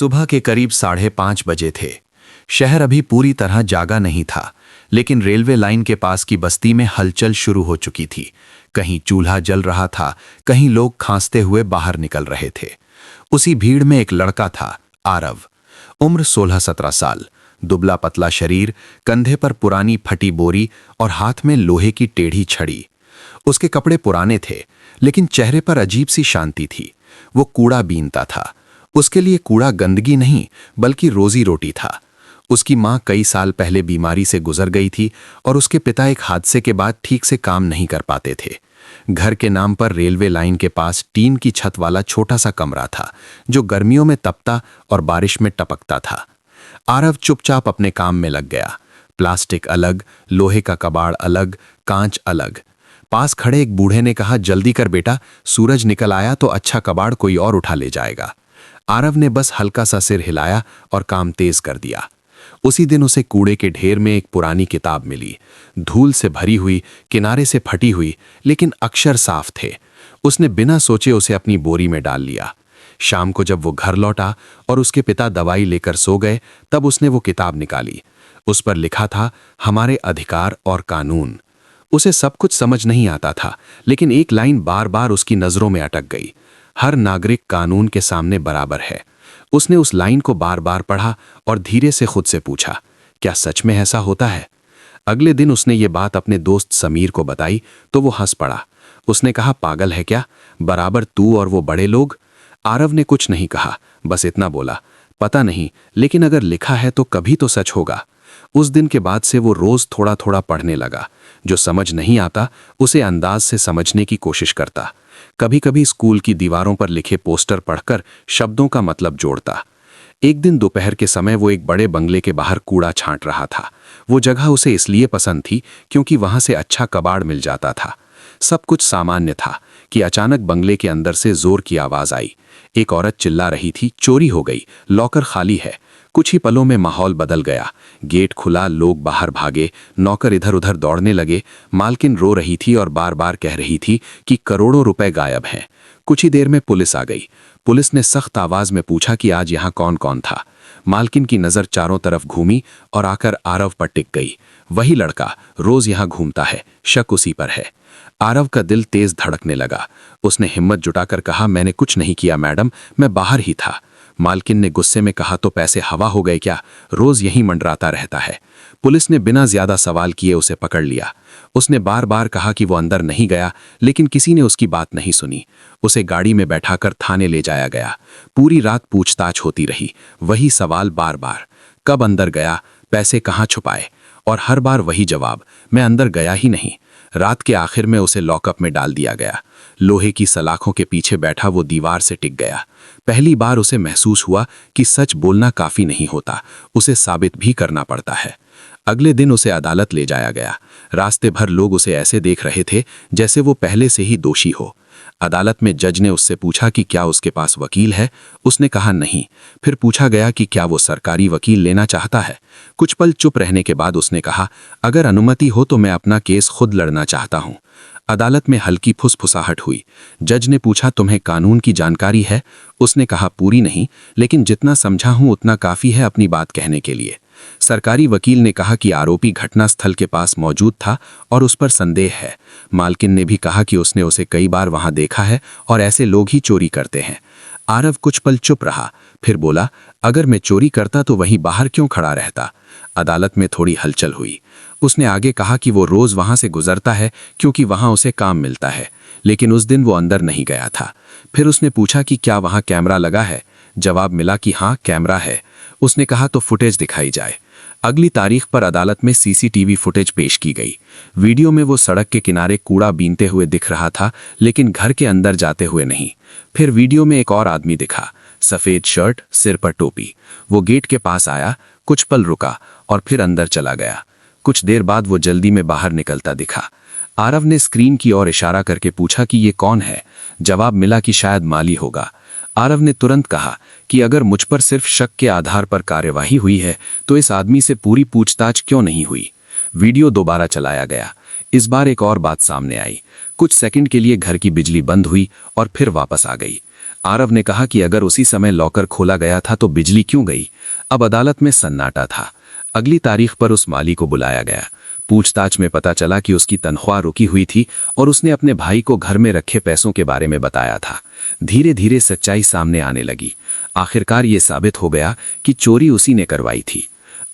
सुबह के करीब 5:30 बजे थे। शहर अभी पूरी तरह जागा नहीं था, लेकिन रेलवे लाइन के पास की बस्ती में हलचल शुरू हो चुकी थी। कहीं चूल्हा जल रहा था, कहीं लोग खांसते हुए बाहर निकल रहे थे। उसी भीड़ में एक लड़का था, आरव। उम्र 16-17 साल, दुबला पतला शरीर, कंधे पर पुरानी फटी बोरी और हाथ में लोहे की टेढ़ी छड़ी। उसके कपड़े पुराने थे, लेकिन चेहरे पर अजीब सी शांति थी। वो कूड़ा बीनता था। उसके लिए कूड़ा गंदगी नहीं, बल्कि रोजी रोटी था। उसकी माँ कई साल पहले बीमारी से गुजर गई थी और उसके पिता एक हादसे के बाद ठीक से काम नहीं कर पाते थे। घर के नाम पर रेलवे लाइन के पास टीन की छत वाला छोटा सा कमरा था, जो गर्मियों में तपता और बारिश में टपकता था। आरव चुपचाप अपने काम में लग गया। प्लास्टिक अलग, लोहे का कबाड़ अलग, कांच अलग। पास खड़े एक बूढ़े ने कहा, जल्दी कर बेटा, सूरज निकल आया तो अच्छा कबाड़ कोई और उठा ले जाएगा। आरव ने बस हल्का सा सिर हिलाया और काम तेज कर दिया। उसी दिन उसे कूड़े के ढेर में एक पुरानी किताब मिली, धूल से भरी हुई, किनारे से फटी हुई, लेकिन अक्षर साफ थे। उसने बिना सोचे उसे अपनी बोरी में डाल लिया। शाम को जब वो घर लौटा और उसके पिता दवाई लेकर सो गए, तब उसने वो किताब निकाली। उस पर लिखा था, हमारे अधिकार और कानून। उसे सब कुछ समझ नहीं आता था, लेकिन एक लाइन बार बार उसकी नजरों में अटक गई, हर नागरिक कानून के सामने बराबर है। उसने उस लाइन को बार बार पढ़ा और धीरे से खुद से पूछा, क्या सच में ऐसा होता है? अगले दिन उसने ये बात अपने दोस्त समीर को बताई तो वो हंस पड़ा। उसने कहा, पागल है क्या, बराबर तू और वो बड़े लोग। आरव ने कुछ नहीं कहा, बस इतना बोला, पता नहीं, लेकिन अगर लिखा है तो कभी तो सच होगा। उस दिन के बाद से वो रोज थोड़ा थोड़ा पढ़ने लगा। जो समझ नहीं आता उसे अंदाज से समझने की कोशिश करता। कभी कभी स्कूल की दीवारों पर लिखे पोस्टर पढ़कर शब्दों का मतलब जोड़ता। एक दिन दोपहर के समय वो एक बड़े बंगले के बाहर कूड़ा छांट रहा था। वो जगह उसे इसलिए पसंद थी क्योंकि वहां से अच्छा कबाड़ मिल जाता था। सब कुछ सामान्य था कि अचानक बंगले के अंदर से जोर की आवाज आई। एक औरत चिल्ला रही थी, चोरी हो गई, लॉकर खाली है। कुछ ही पलों में माहौल बदल गया। गेट खुला, लोग बाहर भागे, नौकर इधर उधर दौड़ने लगे। मालकिन रो रही थी और बार बार कह रही थी कि करोड़ों रुपए गायब हैं। कुछ ही देर में पुलिस आ गई। पुलिस ने सख्त आवाज में पूछा कि आज यहाँ कौन कौन था। मालकिन की नजर चारों तरफ घूमी और आकर आरव पर टिक गई। वही लड़का, रोज यहाँ घूमता है, शक उसी पर है। आरव का दिल तेज धड़कने लगा। उसने हिम्मत जुटाकर कहा, मैंने कुछ नहीं किया मैडम, मैं बाहर ही था। मालकिन ने गुस्से में कहा, तो पैसे हवा हो गए क्या, रोज यहीं मंडराता रहता है। पुलिस ने बिना ज्यादा सवाल किए उसे पकड़ लिया। उसने बार बार कहा कि वो अंदर नहीं गया, लेकिन किसी ने उसकी बात नहीं सुनी। उसे गाड़ी में बैठाकर थाने ले जाया गया। पूरी रात पूछताछ होती रही, वही सवाल बार बार, कब अंदर गया, पैसे कहाँ छुपाए, और हर बार वही जवाब, मैं अंदर गया ही नहीं। रात के आखिर में उसे लॉकअप में डाल दिया गया। लोहे की सलाखों के पीछे बैठा वो दीवार से टिक गया। पहली बार उसे महसूस हुआ कि सच बोलना काफी नहीं होता, उसे साबित भी करना पड़ता है। अगले दिन उसे अदालत ले जाया गया। रास्ते भर लोग उसे ऐसे देख रहे थे जैसे वो पहले से ही दोषी हो। अदालत में जज ने उससे पूछा कि क्या उसके पास वकील है। उसने कहा नहीं। फिर पूछा गया कि क्या वो सरकारी वकील लेना चाहता है। कुछ पल चुप रहने के बाद उसने कहा, अगर अनुमति हो तो मैं अपना केस खुद लड़ना चाहता हूँ। अदालत में हल्की फुसफुसाहट हुई। जज ने पूछा, तुम्हें कानून की जानकारी है? उसने कहा, पूरी नहीं, लेकिन जितना समझा हूं उतना काफी है अपनी बात कहने के लिए। सरकारी वकील ने कहा कि आरोपी घटनास्थल के पास मौजूद था और उस पर संदेह है। मालकिन ने भी कहा कि उसने उसे कई बार वहां देखा है और ऐसे लोग ही चोरी करते हैं। आरव कुछ पल चुप रहा, फिर बोला, अगर मैं चोरी करता तो वहीं बाहर क्यों खड़ा रहता? अदालत में थोड़ी हलचल हुई। उसने आगे कहा कि वो रोज वहां से गुजरता है क्योंकि वहां उसे काम मिलता है, लेकिन उस दिन वो अंदर नहीं गया था। फिर उसने पूछा कि क्या वहां कैमरा लगा है? जवाब मिला कि हाँ, कैमरा है। उसने कहा, तो फुटेज दिखाई जाए। अगली तारीख पर अदालत में सीसीटीवी फुटेज पेश की गई। वीडियो में वो सड़क के किनारे कूड़ा बीनते हुए दिख रहा था, लेकिन घर के अंदर जाते हुए नहीं। फिर वीडियो में एक और आदमी दिखा, सफेद शर्ट, सिर पर टोपी। वो गेट के पास आया, कुछ पल रुका और फिर अंदर चला गया। कुछ देर बाद वो जल्दी में बाहर निकलता दिखा। आरव ने स्क्रीन की ओर इशारा करके पूछा कि ये कौन है? जवाब मिला कि शायद माली होगा। आरव ने तुरंत कहा कि अगर मुझ पर सिर्फ शक के आधार पर कार्यवाही हुई है तो इस आदमी से पूरी पूछताछ क्यों नहीं हुई? वीडियो दोबारा चलाया गया। इस बार एक और बात सामने आई। कुछ सेकंड के लिए घर की बिजली बंद हुई और फिर वापस आ गई। आरव ने कहा कि अगर उसी समय लॉकर खोला गया था तो बिजली क्यों गई। अब अदालत में सन्नाटा था। अगली तारीख पर उस माली को बुलाया गया। पूछताछ में पता चला कि उसकी तनख्वाह रुकी हुई थी और उसने अपने भाई को घर में रखे पैसों के बारे में बताया था। धीरे धीरे सच्चाई सामने आने लगी। आखिरकार ये साबित हो गया कि चोरी उसी ने करवाई थी।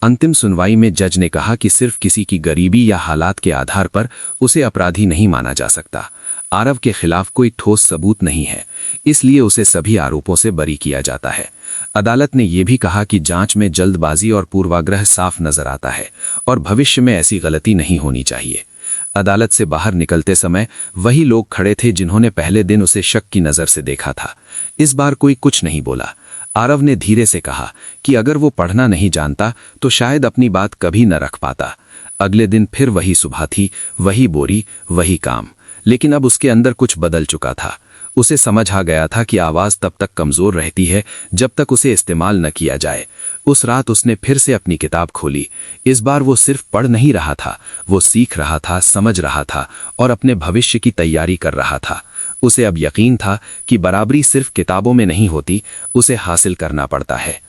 अंतिम सुनवाई में जज ने कहा कि सिर्फ किसी की गरीबी या हालात के आधार पर उसे अपराधी नहीं माना जा सकता। आरव के खिलाफ कोई ठोस सबूत नहीं है, इसलिए उसे सभी आरोपों से बरी किया जाता है। अदालत ने यह भी कहा कि जांच में जल्दबाजी और पूर्वाग्रह साफ नजर आता है और भविष्य में ऐसी गलती नहीं होनी चाहिए। अदालत से बाहर निकलते समय वही लोग खड़े थे जिन्होंने पहले दिन उसे शक की नजर से देखा था। इस बार कोई कुछ नहीं बोला। आरव ने धीरे से कहा कि अगर वो पढ़ना नहीं जानता तो शायद अपनी बात कभी न रख पाता। अगले दिन फिर वही सुबह थी, वही बोरी, वही काम, लेकिन अब उसके अंदर कुछ बदल चुका था। उसे समझ आ गया था कि आवाज तब तक कमजोर रहती है जब तक उसे इस्तेमाल न किया जाए। उस रात उसने फिर से अपनी किताब खोली। इस बार वो सिर्फ पढ़ नहीं रहा था, वो सीख रहा था, समझ रहा था और अपने भविष्य की तैयारी कर रहा था। उसे अब यकीन था कि बराबरी सिर्फ किताबों में नहीं होती, उसे हासिल करना पड़ता है।